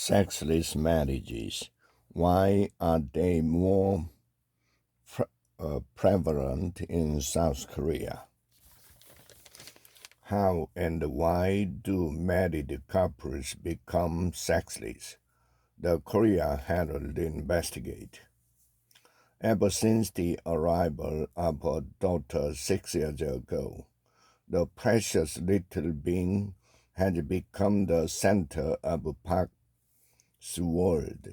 Sexless marriages. Why are they more prevalent in South Korea? How and why do married couples become sexless? The Korea Herald investigate. Ever since the arrival of her daughter 6 years ago, the precious little being has become the center of Park's world.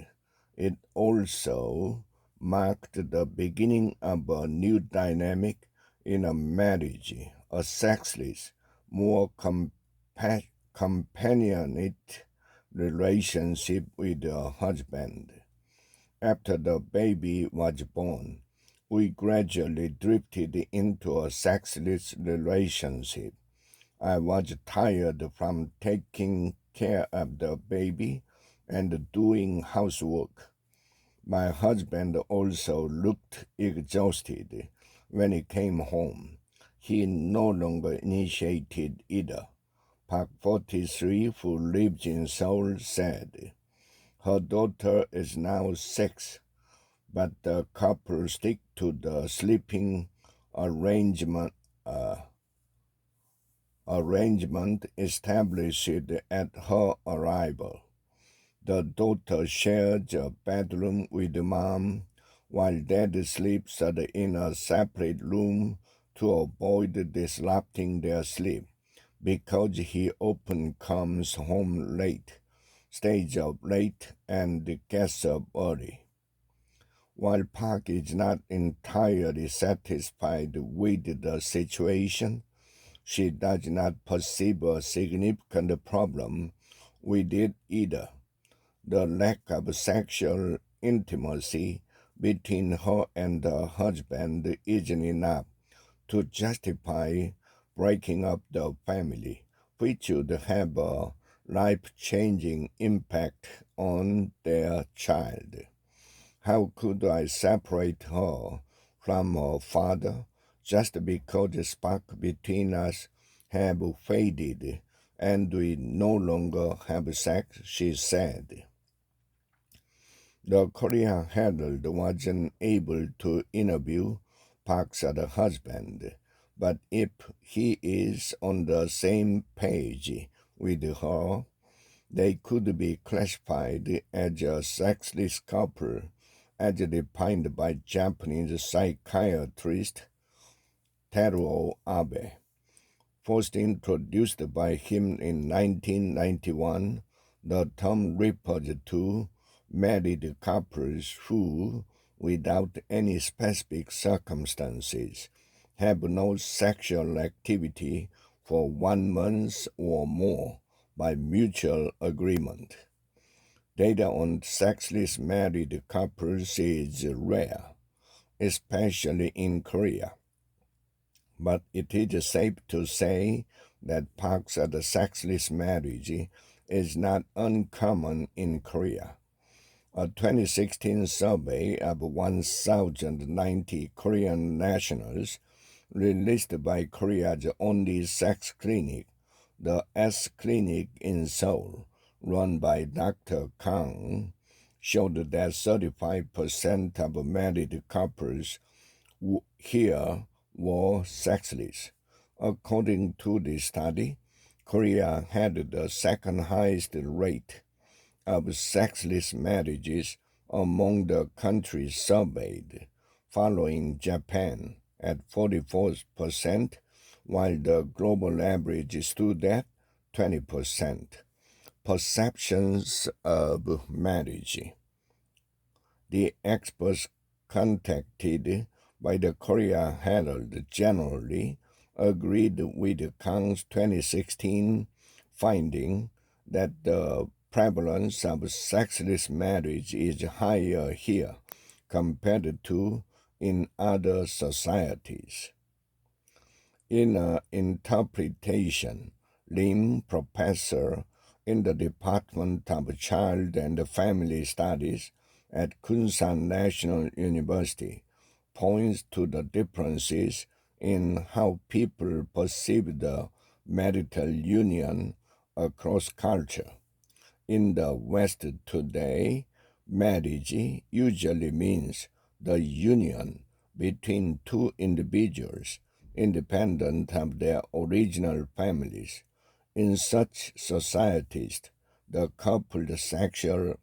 It also marked the beginning of a new dynamic in a marriage, a sexless, more companionate relationship with a husband. After the baby was born, we gradually drifted into a sexless relationship. I was tired from taking care of the baby and doing housework. My husband also looked exhausted when he came home. He no longer initiated either. Park 43, who lives in Seoul, said her daughter is now 6, but the couple stick to the sleeping arrangement established at her arrival. The daughter shares a bedroom with mom, while dad sleeps in a separate room to avoid disrupting their sleep, because he often comes home late, stays up late, and gets up early. While Park is not entirely satisfied with the situation, she does not perceive a significant problem with it either. The lack of sexual intimacy between her and her husband isn't enough to justify breaking up the family, which would have a life-changing impact on their child. How could I separate her from her father just because the spark between us have faded and we no longer have sex, she said. The Korea Herald wasn't able to interview Park's husband, but if he is on the same page with her, they could be classified as a sexless couple, as defined by Japanese psychiatrist Teruo Abe. First introduced by him in 1991, the term refers to married couples who, without any specific circumstances, have no sexual activity for 1 month or more by mutual agreement. Data on sexless married couples is rare, especially in Korea. But it is safe to say that Park's sexless marriage is not uncommon in Korea. A 2016 survey of 1,090 Korean nationals released by Korea's only sex clinic, the S Clinic in Seoul, run by Dr. Kang, showed that 35% of married couples here were sexless. According to the study, Korea had the second highest rate of sexless marriages among the countries surveyed, following Japan at 44%, while the global average stood at 20%. Perceptions of marriage. The experts contacted by the Korea Herald generally agreed with Kang's 2016 finding that the prevalence of sexless marriage is higher here compared to in other societies. In an interpretation, Lim, professor in the Department of Child and Family Studies at Kunsan National University, points to the differences in how people perceive the marital union across culture. In the West today, marriage usually means the union between two individuals independent of their original families. In such societies, the couple's sexual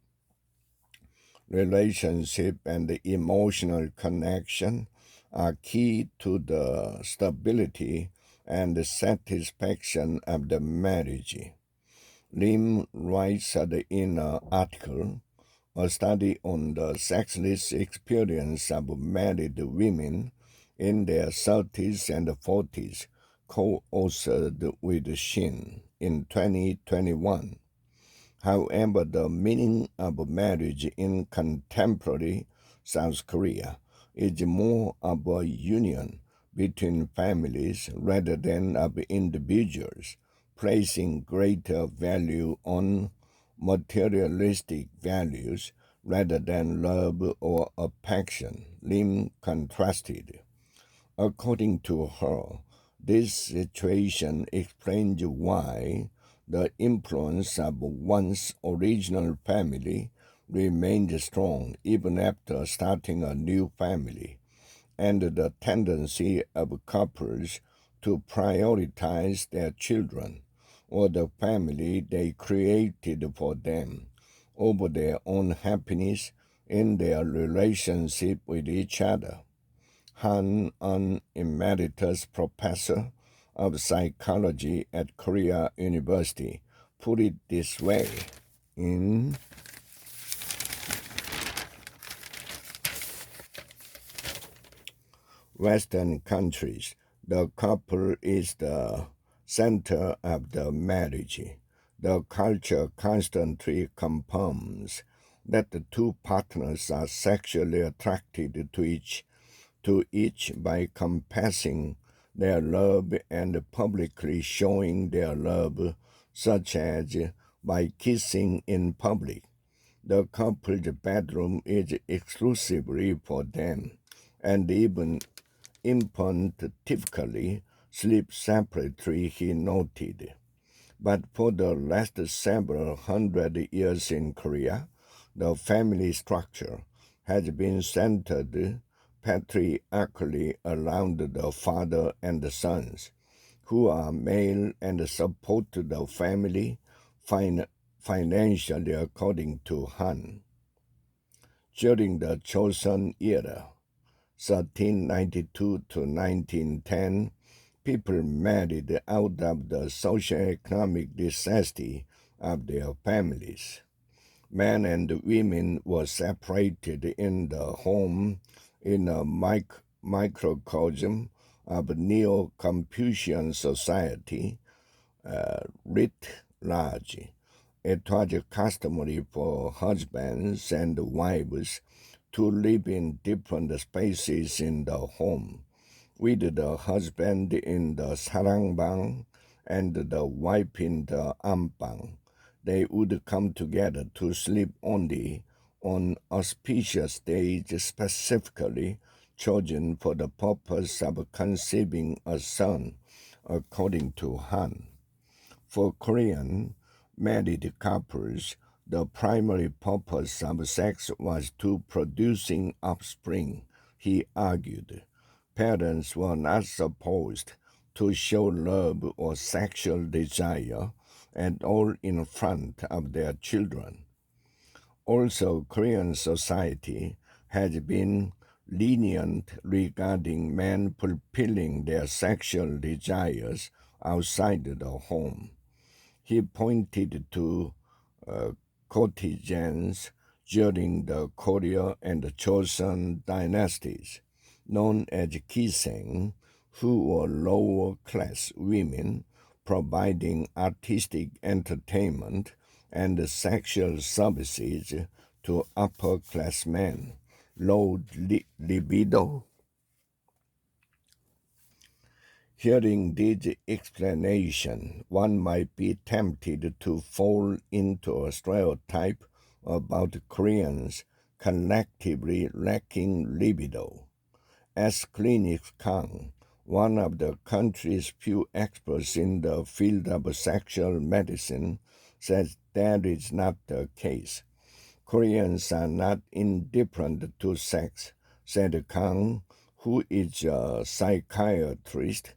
relationship and the emotional connection are key to the stability and the satisfaction of the marriage. Lim writes in an article, a study on the sexless experience of married women in their 30s and 40s, co-authored with Shin in 2021. However, the meaning of marriage in contemporary South Korea is more of a union between families rather than of individuals, placing greater value on materialistic values rather than love or affection, Lim contrasted. According to her, this situation explains why the influence of one's original family remained strong even after starting a new family, and the tendency of couples to prioritize their children or the family they created for them over their own happiness in their relationship with each other. Han, an emeritus professor of psychology at Korea University, put it this way: in Western countries, the couple is the center of the marriage. The culture constantly confirms that the two partners are sexually attracted to each by confessing their love and publicly showing their love, such as by kissing in public. The couple's bedroom is exclusively for them, and even infants typically sleep separately, he noted. But for the last several hundred years in Korea, the family structure has been centered patriarchally around the father and the sons, who are male and support the family financially, according to Han. During the Joseon era, 1392 to 1910, people married out of the socioeconomic necessity of their families. Men and women were separated in the home in a microcosm of Neo-Confucian society, writ large. It was customary for husbands and wives to live in different spaces in the home, with the husband in the sarangbang and the wife in the ambang. They would come together to sleep only on auspicious days specifically chosen for the purpose of conceiving a son, according to Han. For Korean married couples, the primary purpose of sex was to producing offspring, he argued. Parents were not supposed to show love or sexual desire at all in front of their children. Also, Korean society has been lenient regarding men fulfilling their sexual desires outside the home. He pointed to courtesans during the Koryo and the Joseon dynasties, known as kiseng, who were lower-class women providing artistic entertainment and sexual services to upper-class men. Low libido. Hearing this explanation, one might be tempted to fall into a stereotype about Koreans collectively lacking libido. As Clinic Kang, one of the country's few experts in the field of sexual medicine, says that is not the case. Koreans are not indifferent to sex, said Kang, who is a psychiatrist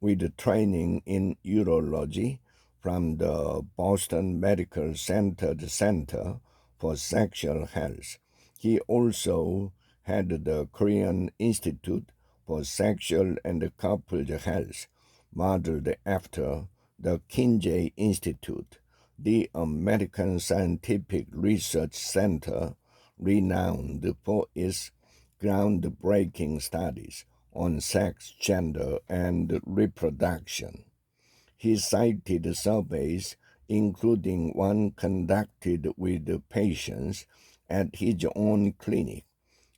with training in urology from the Boston Medical Center for Sexual Health. He also had the Korean Institute for Sexual and Coupled Health, modeled after the Kinsey Institute, the American Scientific Research Center, renowned for its groundbreaking studies on sex, gender, and reproduction. He cited surveys, including one conducted with patients at his own clinic,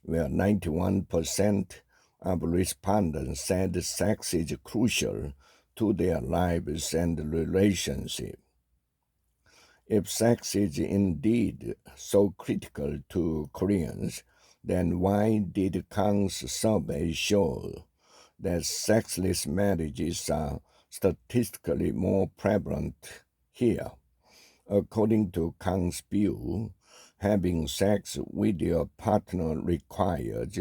where 91% of respondents said sex is crucial to their lives and relationships. If sex is indeed so critical to Koreans, then why did Kang's survey show that sexless marriages are statistically more prevalent here? According to Kang's view, having sex with your partner requires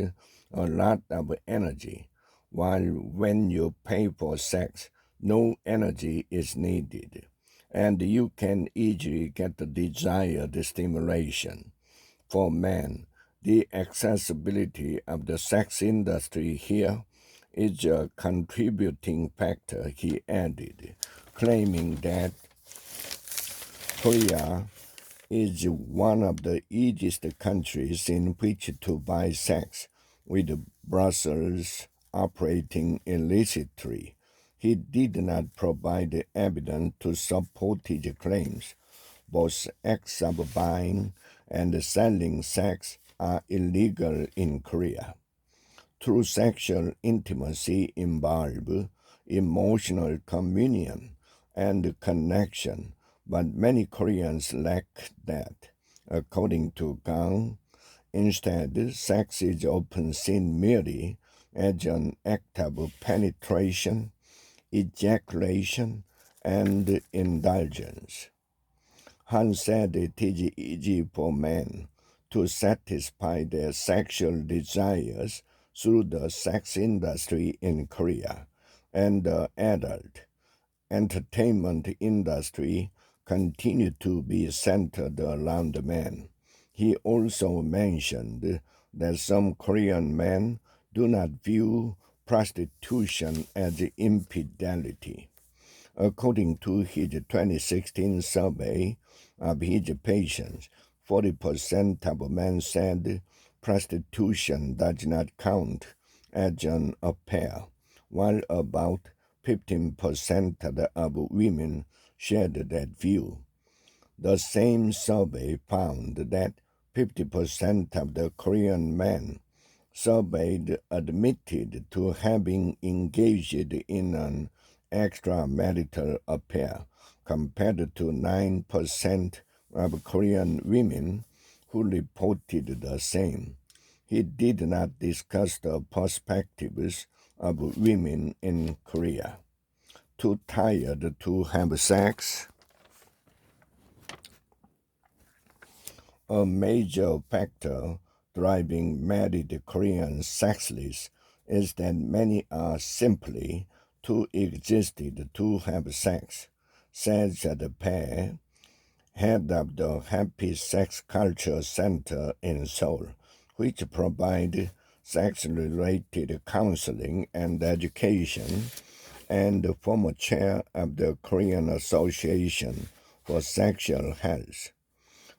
a lot of energy, while when you pay for sex, no energy is needed, and you can easily get the desired stimulation. For men, the accessibility of the sex industry here is a contributing factor, he added, claiming that Korea is one of the easiest countries in which to buy sex, with Brussels operating illicitly. He did not provide evidence to support his claims. Both acts of buying and selling sex are illegal in Korea. True sexual intimacy involves emotional communion and connection, but many Koreans lack that. According to Kang, instead, sex is often seen merely as an act of penetration, ejaculation, and indulgence. Han said it is easy for men to satisfy their sexual desires through the sex industry in Korea, and the adult entertainment industry continue to be centered around men. He also mentioned that some Korean men do not view prostitution as infidelity. According to his 2016 survey of his patients, 40% of men said prostitution does not count as an affair, while about 15% of women shared that view. The same survey found that 50% of the Korean men surveyed admitted to having engaged in an extramarital affair, compared to 9% of Korean women who reported the same. He did not discuss the perspectives of women in Korea. Too tired to have sex? A major factor driving married Korean sexless is that many are simply too exhausted to have sex, says the pair, head of the Happy Sex Culture Center in Seoul, which provides sex-related counseling and education, and the former chair of the Korean Association for Sexual Health.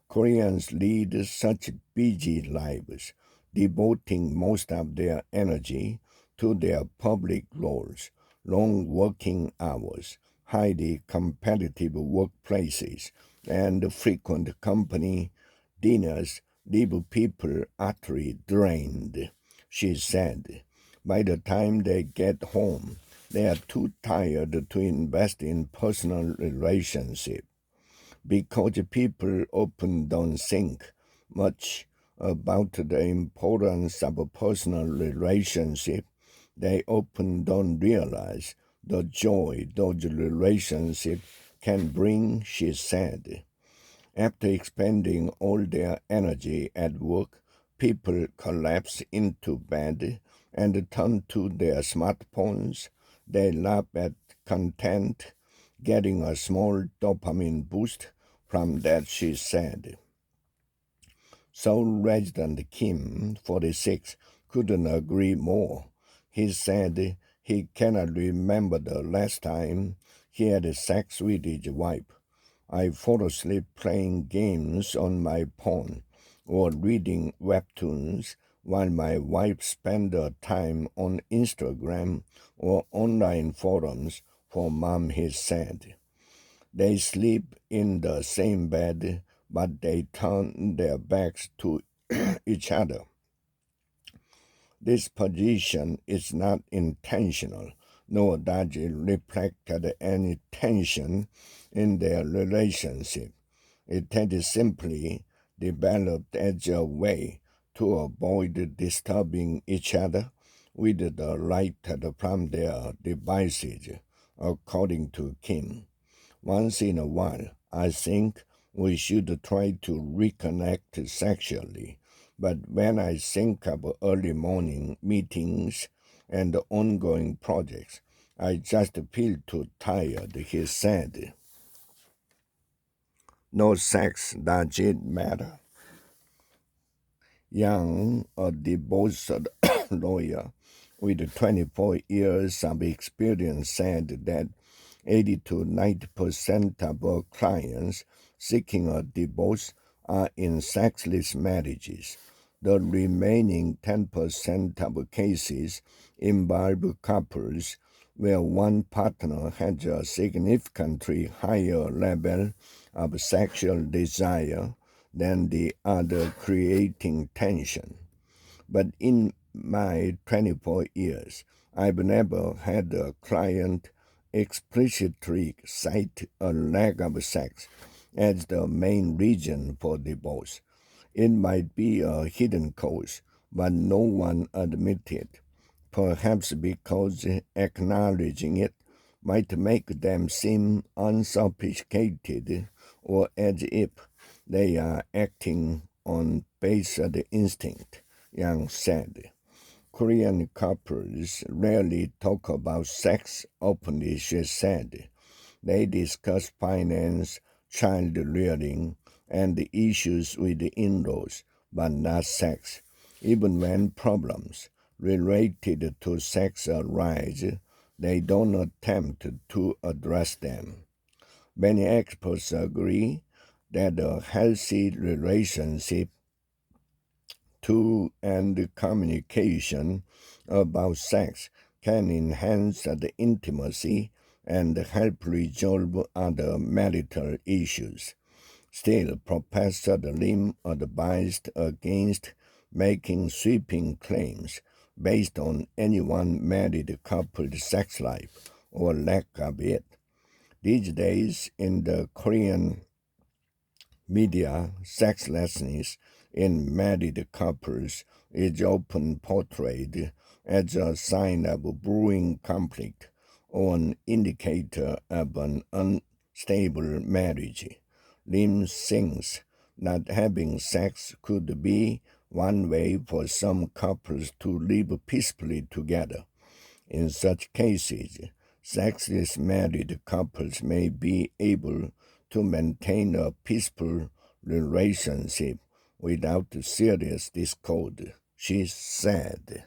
Koreans lead such busy lives, devoting most of their energy to their public roles, long working hours, highly competitive workplaces, and frequent company dinners leave people utterly drained, she said. By the time they get home, they are too tired to invest in personal relationships. Because people often don't think much about the importance of a personal relationship, they often don't realize the joy those relationships can bring, she said. After expending all their energy at work, people collapse into bed and turn to their smartphones. They laugh at content, getting a small dopamine boost from that, she said. Seoul resident Kim, 46, couldn't agree more. He said he cannot remember the last time he had sex with his wife. I fall asleep playing games on my phone or reading webtoons while my wife spent her time on Instagram or online forums for mom, he said. They sleep in the same bed, but they turn their backs to each other. This position is not intentional, nor does it reflect any tension in their relationship. It had simply developed as a way to avoid disturbing each other with the light from their devices, according to Kim. Once in a while, I think we should try to reconnect sexually. But when I think of early morning meetings and ongoing projects, I just feel too tired, he said. No sex, does it matter? Young, a divorced lawyer with 24 years of experience, said that 80 to 90% of our clients seeking a divorce are in sexless marriages. The remaining 10% of cases involve couples where one partner has a significantly higher level of sexual desire than the other, creating tension. But in my 24 years, I've never had a client explicitly cite a lack of sex as the main reason for divorce. It might be a hidden cause, but no one admits it, perhaps because acknowledging it might make them seem unsophisticated or as if they are acting on based instinct, Yang said. Korean couples rarely talk about sex openly, she said. They discuss finance, child rearing, and the issues with the in-laws, but not sex. Even when problems related to sex arise, they don't attempt to address them. Many experts agree that a healthy relationship to and communication about sex can enhance the intimacy and help resolve other marital issues. Still, Professor Lim advised against making sweeping claims based on any one married couple's sex life or lack of it. These days, in the Korean media, sexlessness in married couples is often portrayed as a sign of brewing conflict or an indicator of an unstable marriage. Lim thinks not having sex could be one way for some couples to live peacefully together. In such cases, sexless married couples may be able to maintain a peaceful relationship without serious discord, she said.